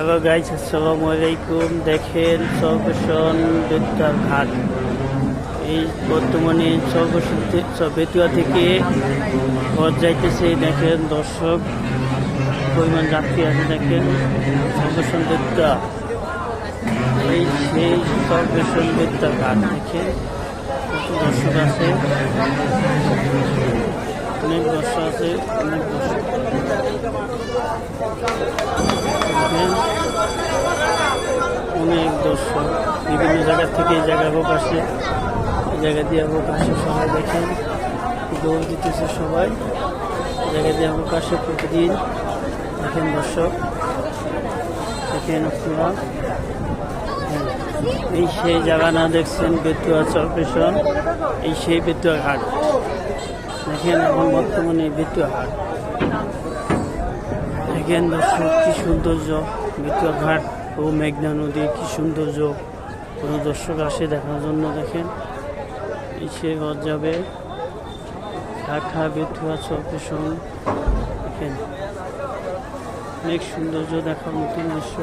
Hello guys, আসসালামু আলাইকুম। দেখেন সর্বশন বেতুয়া ঘাট। এই বর্তমানে বেতুয়া থেকে বস যাইতেছে। দেখেন দর্শক পরিমাণ যাত্রী আছে। দেখেন সর্বশন বেতুয়া, এই সেই সর্বশন বেতুয়া ঘাট। দেখেন কত দর্শক আছে, অনেক দর্শক আছে, অনেক দর্শক। অনেক দর্শক বিভিন্ন জায়গা থেকে এই জায়গায় হোক আসে, এই জায়গা দিয়ে হোক আসে। সবাই দেখেন দৌড় দিতেছে, সবাই জায়গা দিয়ে হোক আসে প্রতিদিন। দেখেন দর্শক, দেখেন আপনারা এই সেই জায়গা না দেখছেন বেতুয়া চরপেশন, এই সেই বেতুয়া ঘাট। দেখেন এখন বর্তমানে বেতুয়া ঘাট। দেখেন দর্শক কি সৌন্দর্য বেতুয়া ঘাট ও মেঘনা নদী, কি সৌন্দর্য। কোনো দর্শক আসে দেখার জন্য। দেখেন সে ঘর যাবে ঢাকা বেতুয়া চরপেশন। দেখেন অনেক সৌন্দর্য দেখার মতন দৃশ্য।